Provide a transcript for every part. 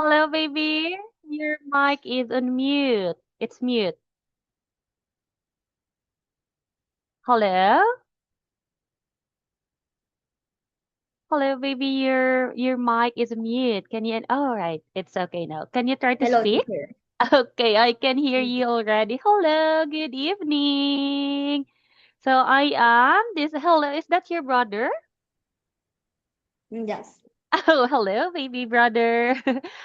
Hello, baby. Your mic is on mute. It's mute. Hello? Hello, baby. Your mic is mute. Can you? All right. It's okay now. Can you try to Hello, speak? teacher. Okay, I can hear Mm, you already. Hello, good evening. So I am this. Hello, is that your brother? Yes. Oh, hello, baby brother.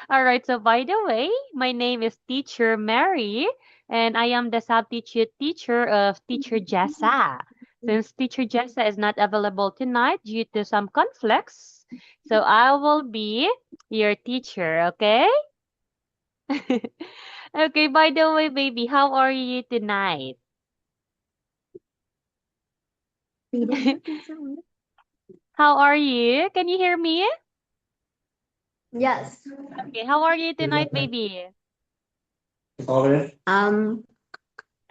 All right. So, by the way, my name is Teacher Mary, and I am the substitute teacher of Teacher Jessa. Since Teacher Jessa is not available tonight due to some conflicts, so I will be your teacher, okay? Okay, by the way, baby, how are you tonight? How are you? Can you hear me? Yes. Okay, how are you tonight, baby? Um,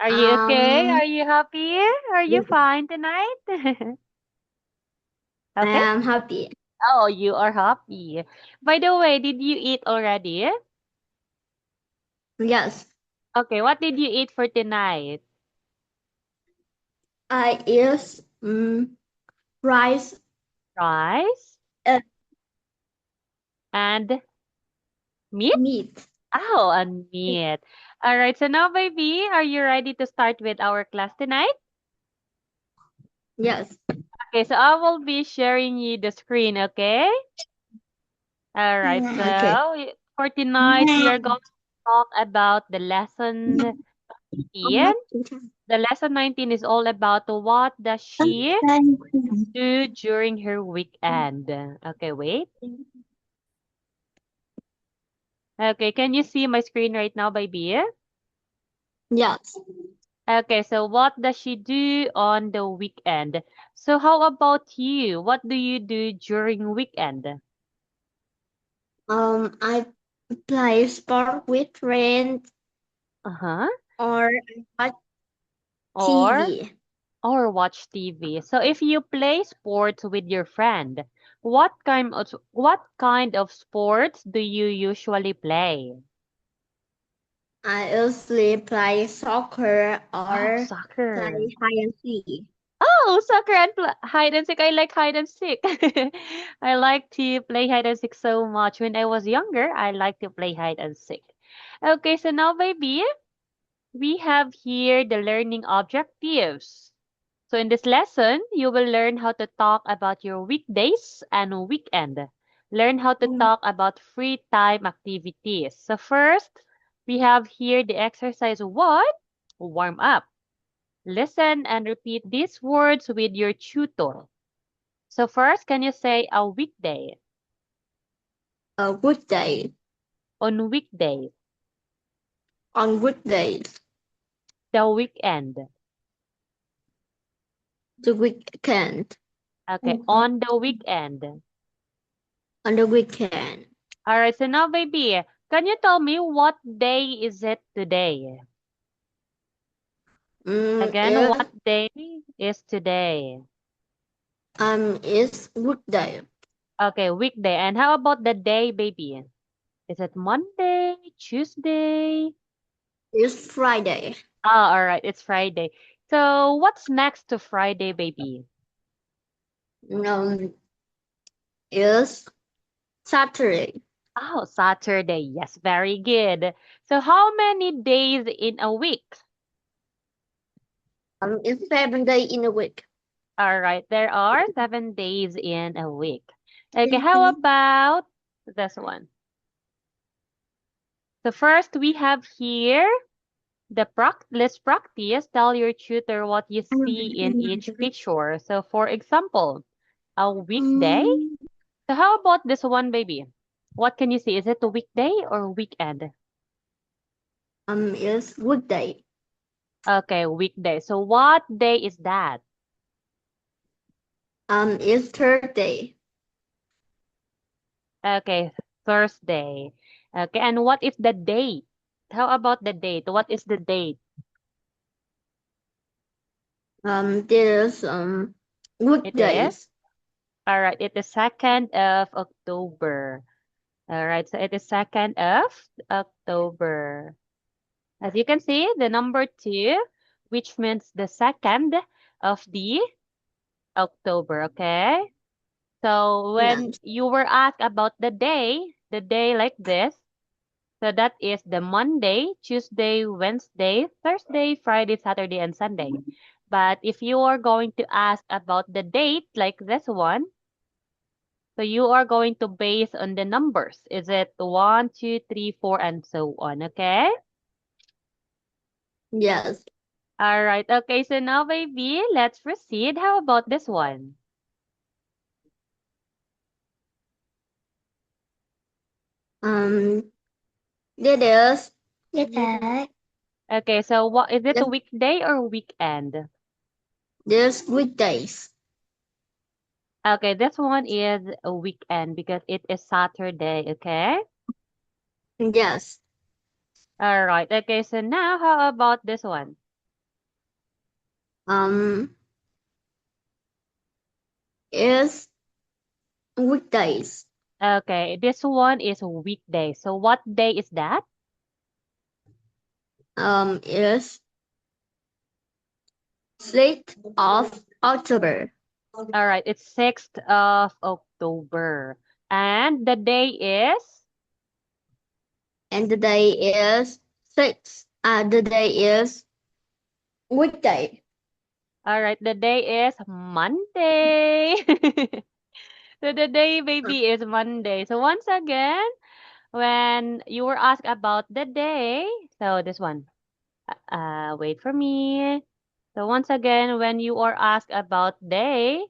Are you okay? um, Are you happy? Are you fine tonight? I Okay. am happy. Oh, you are happy. By the way, did you eat already? Yes. Okay, what did you eat for tonight? I eat rice, Rice uh, and meat? meat. Oh, and meat. All right, so now, baby, are you ready to start with our class tonight? Yes. Okay, so I will be sharing you the screen, okay? All right, Okay. so for tonight, we are going to talk about the lesson 19. The lesson 19 is all about what does she do during her weekend. Okay, wait. Okay, can you see my screen right now, baby? Yes. Okay, so what does she do on the weekend? So how about you? What do you do during weekend? I play sport with friends Uh-huh. or watch Or TV. or watch TV. So if you play sports with your friend, what kind of sports do you usually play? I usually play soccer Oh, or soccer. play hide and seek. Oh, soccer and hide and seek. I like hide and seek. I like to play hide and seek so much. When I was younger, I like to play hide and seek. Okay, so now, baby, we have here the learning objectives. So in this lesson, you will learn how to talk about your weekdays and weekend. Learn how to talk about free time activities. So first, we have here the exercise what? Warm up. Listen and repeat these words with your tutor. So first, can you say a weekday? A good day. On weekdays, On good days. the weekend. The weekend. Okay, on the weekend. On the weekend. All right, so now, baby, can you tell me what day is it today? Again, If what day is today? it's good day. Okay, weekday. And how about the day, baby? Is it Monday, Tuesday? It's Friday. Ah, all right, it's Friday. So what's next to Friday, baby? Um, it's Saturday. Oh, Saturday. Yes, very good. So how many days in a week? It's 7 day in a week. All right, there are 7 days in a week. Okay, how Mhm. about this one? So first we have here let's practice. Tell your tutor what you see in each picture. So for example, a weekday. Mm, So how about this one, baby? What can you see? Is it a weekday or weekend? it's weekday. Okay, weekday. So what day is that? It's Thursday. Okay, Thursday. Okay, and what is the date? How about the date? What is the date? There's It is? weekdays. All right, it is 2nd of October. All right, so it is 2nd of October. As you can see, the number 2, which means the 2nd of the October, okay? So when Yes. you were asked about the day like this, so that is the Monday, Tuesday, Wednesday, Thursday, Friday, Saturday, and Sunday. But if you are going to ask about the date like this one, so you are going to base on the numbers. Is it 1, 2, 3, 4, and so on, okay? Yes. All right. Okay, so now, baby, let's proceed. How about this one? Um, this is Yes. Okay, so what is it, a this, weekday or weekend? this weekdays. Okay, this one is a weekend because it is Saturday, okay? Yes. All right. Okay, so now how about this one? Um, is weekdays. Okay, this one is a weekday. So what day is that? Is 6th of October. All right, it's 6th of October. And the day is? And the day is 6. The day is weekday. All right, the day is Monday. So the day, baby, is Monday. So once again, when you were asked about the day, so this one, wait for me. So once again, when you are asked about day,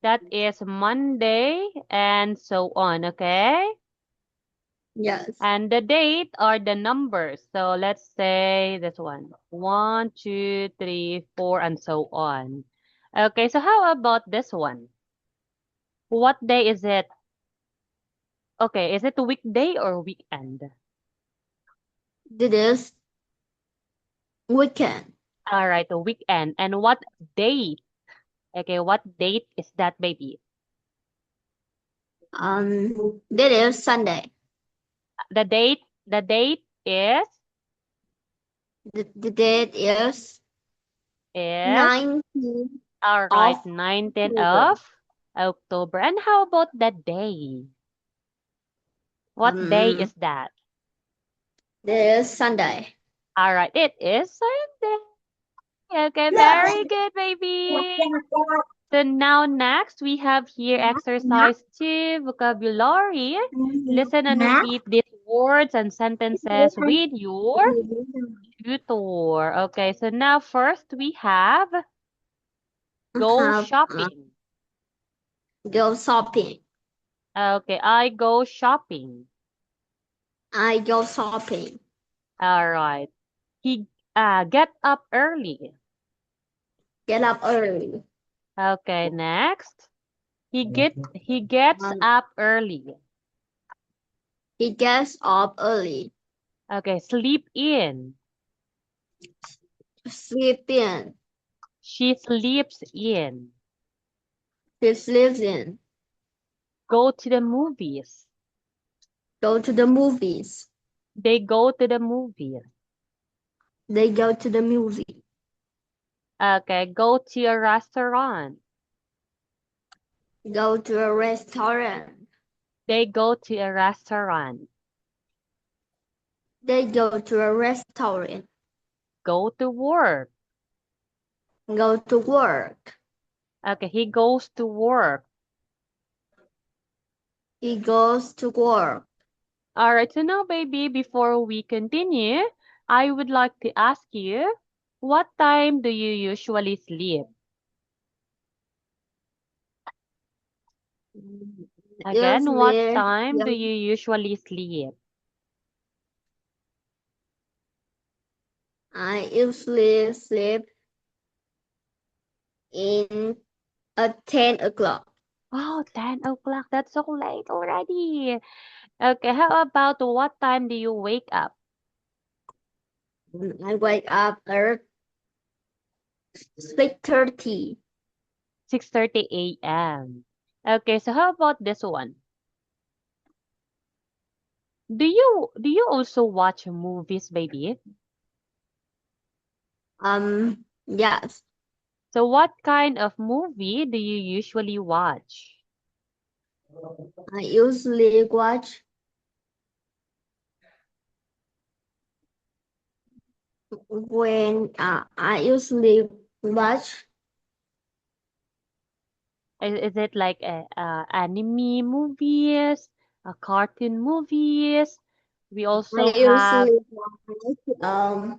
that is Monday and so on, okay? Yes. And the date are the numbers. So let's say this one, 1, 2, 3, 4, and so on. Okay, so how about this one? What day is it? Okay, is it a weekday or weekend? This is weekend. All right, a weekend. And what date? Okay, what date is that, baby? This is Sunday. The date The date is is 19th all right, of 19th October. of October. And how about the day? What day Um, is that? this is Sunday. All right, it is Sunday. Okay, very good, baby. So now next we have here exercise 2, vocabulary. Listen and repeat these words and sentences with your tutor. Okay, so now first we have go Have shopping. go shopping. Okay, I go shopping. I go shopping. All right. He get up early. Get up early. Okay, next. He gets Um, up early. he gets up early. Okay, sleep in. Sleep in. She sleeps in. He sleeps in. Go to the movies. Go to the movies. They go to the movies. They go to the movie. Okay, go to a restaurant. Go to a restaurant. They go to a restaurant. They go to a restaurant. Go to work. Go to work. Okay, he goes to work. He goes to work. All right, so now, baby, before we continue, I would like to ask you, what time do you usually sleep? Again, what Usually, time yeah, do you usually sleep? I usually sleep in at 10 o'clock. Oh, 10 o'clock. That's so late already. Okay, how about what time do you wake up? I wake up at 6:30. 6:30 a.m. Okay, so how about this one? Do you also watch movies, baby? Yes. So what kind of movie do you usually watch? I usually watch when I usually watch Is it like anime movies, cartoon movies? We I also have. usually watch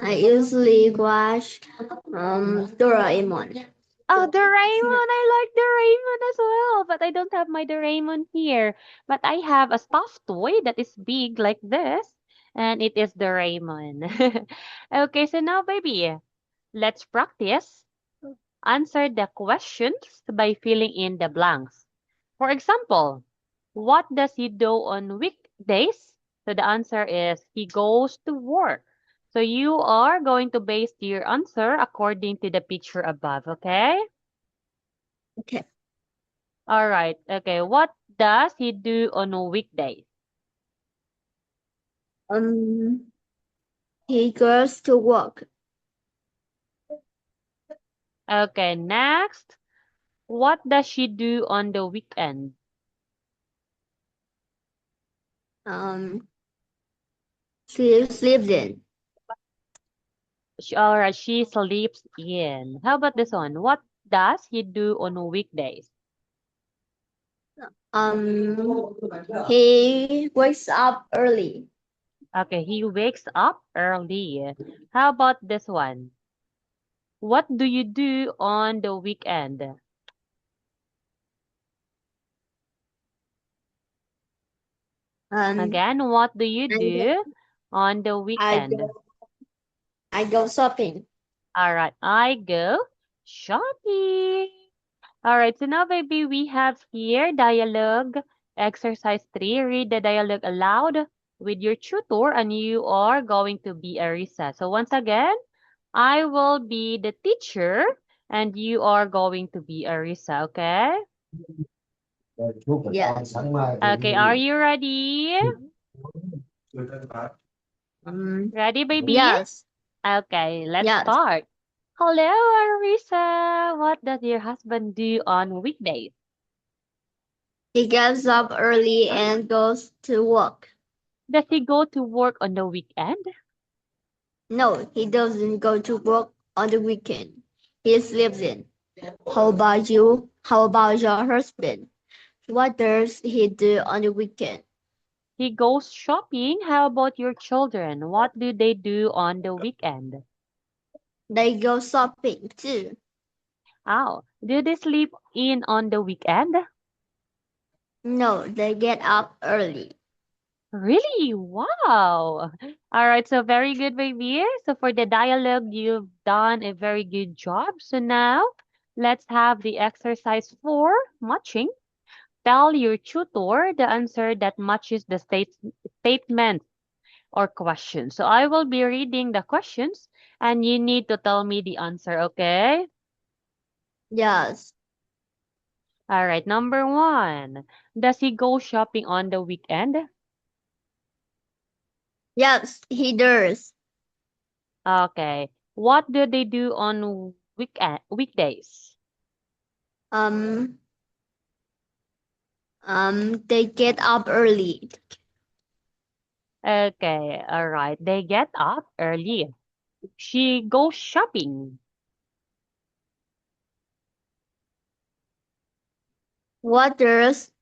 I usually watch Doraemon. Oh, Doraemon! I like Doraemon as well, but I don't have my Doraemon here. But I have a stuffed toy that is big like this, and it is Doraemon. Okay, so now, baby, let's practice. Answer the questions by filling in the blanks. For example, what does he do on weekdays? So the answer is he goes to work. So you are going to base your answer according to the picture above, okay? Okay. All right. Okay. What does he do on a weekday? Um, he goes to work. Okay. Next. What does she do on the weekend? Um, she sleeps in. All right. She sleeps in. How about this one? What does he do on a weekdays? He wakes up early. Okay. He wakes up early. How about this one? What do you do on the weekend? Um, Again, what do you and do on the I weekend? go, I go shopping. All right. I go shopping. All right, so now, baby, we have here dialogue exercise 3. Read the dialogue aloud with your tutor, and you are going to be Arisa. So once again, I will be the teacher, and you are going to be Arisa, okay? Yes. Okay, are you ready? Um, Ready, baby? yes. Okay, let's Yes. start. Hello, Arisa. What does your husband do on weekdays? He gets up early and goes to work. Does he go to work on the weekend? No, he doesn't go to work on the weekend. He sleeps in. How about you? How about your husband? What does he do on the weekend? He goes shopping. How about your children? What do they do on the weekend? They go shopping too. Oh, do they sleep in on the weekend? No, they get up early. Really? Wow. All right, so very good, baby. So for the dialogue, you've done a very good job. So now let's have the exercise 4, matching. Tell your tutor the answer that matches the statement or question. So I will be reading the questions and you need to tell me the answer, okay? Yes. All right, number 1. Does he go shopping on the weekend? Yes, he does. Okay. What do they do on weekdays? Um, they get up early. Okay, all right. They get up early. She goes shopping. What does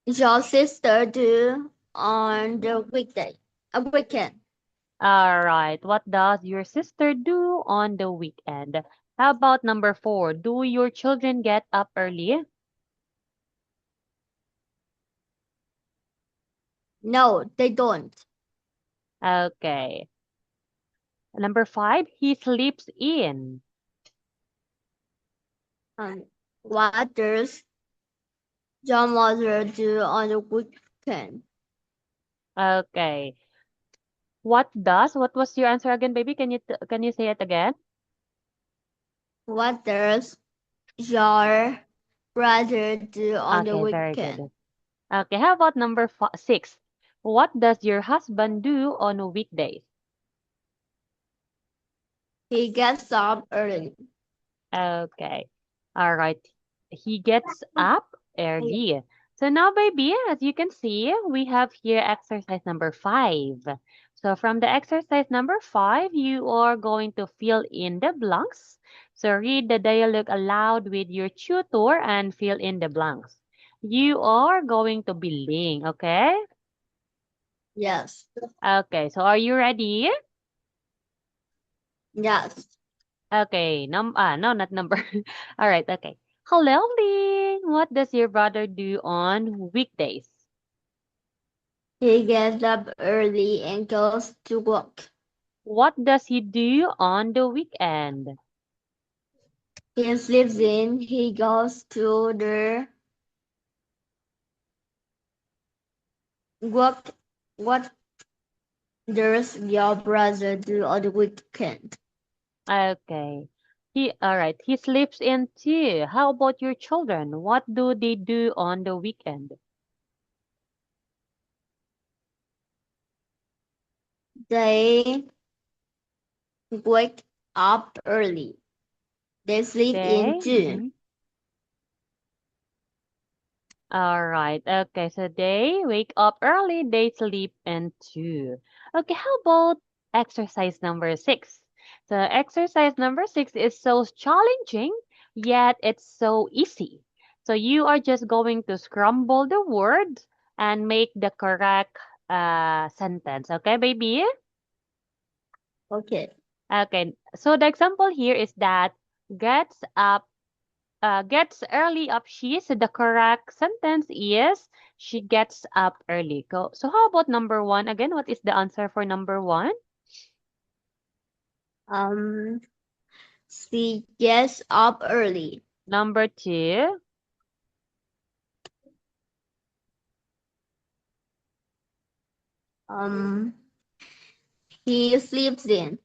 your sister do on the weekday? A weekend. All right. What does your sister do on the weekend? How about number 4? Do your children get up early? No, they don't. Okay. Number 5, he sleeps in. What does your mother do on the weekend? Okay. What was your answer again, baby? Can you say it again? What does your brother do on the Okay, very good. weekend? Okay, how about number 6? What does your husband do on weekdays? He gets up early. Okay. All right. He gets up early. So now, baby, as you can see, we have here exercise number 5. So from the exercise number 5, you are going to fill in the blanks. So read the dialogue aloud with your tutor and fill in the blanks. You are going to be Ling, okay? Yes. Okay, so are you ready? Yes. Okay, no, not number. All right, okay. Hello, Ling. What does your brother do on weekdays? He gets up early and goes to work. What does he do on the weekend? He sleeps in. He goes to the work. What does your brother do on the weekend? Okay. All right. He sleeps in too. How about your children? What do they do on the weekend? They wake up early. They sleep in Okay. too. All right. Okay. So they wake up early, they sleep in too. Okay. How about exercise number 6? So exercise number 6 is so challenging, yet it's so easy. So you are just going to scramble the words and make the correct sentence. Okay, baby? Okay. Okay. So the example here is that gets up gets early up she. So the correct sentence is she gets up early. Go. So how about number 1? Again, what is the answer for number 1? Um, she gets up early. Number 2, Um, he sleeps in.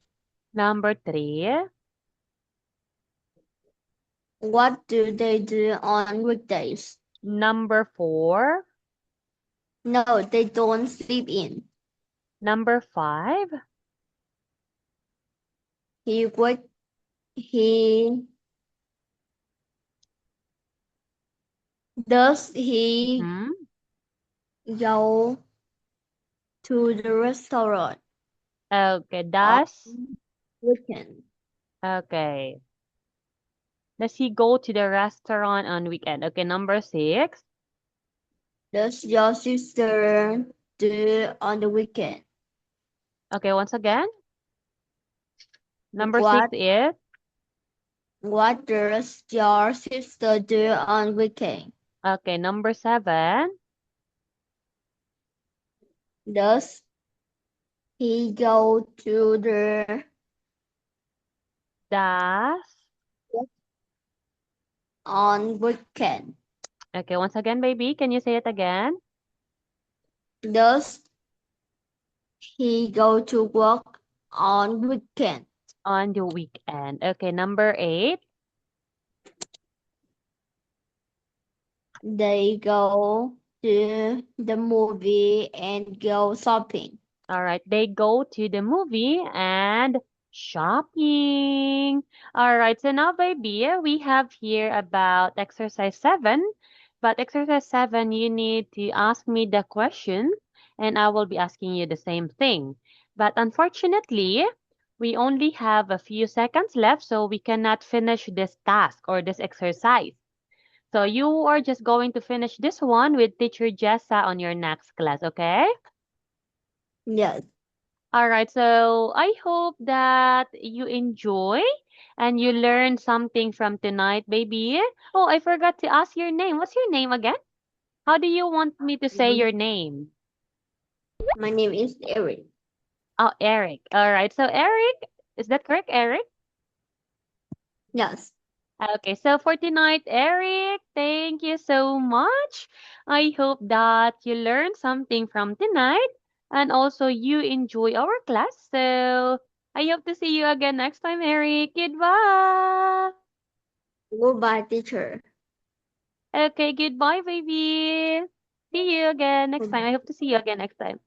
number 3, What do they do on weekdays? number 4, No, they don't sleep in. number 5. He wake. He does. He Hmm? go to the restaurant Okay, on does weekend. okay. Does he go to the restaurant on weekend? Okay, number 6. Does your sister do on the weekend? Okay, once again. Number 6 What is What does your sister do on weekend? okay, number 7. Does he go to the Does on weekend? okay, once again, baby, can you say it again? Does he go to work on weekend? On the weekend. Okay, number 8. They go to the movie and go shopping. All right, they go to the movie and shopping. All right, so now, baby, we have here about exercise 7. But exercise 7, you need to ask me the question, and I will be asking you the same thing. But unfortunately, we only have a few seconds left, so we cannot finish this task or this exercise. So you are just going to finish this one with teacher Jessa on your next class, okay? Yes. All right, so I hope that you enjoy and you learn something from tonight, baby. Oh, I forgot to ask your name. What's your name again? How do you want me to say your name? My name is Eric. Oh, Eric. All right, so Eric, is that correct, Eric? Yes. Okay, so for tonight, Eric, thank you so much. I hope that you learned something from tonight and also you enjoy our class. So I hope to see you again next time, Eric. Goodbye. Goodbye, teacher. Okay, goodbye, baby. See you again next time. I hope to see you again next time.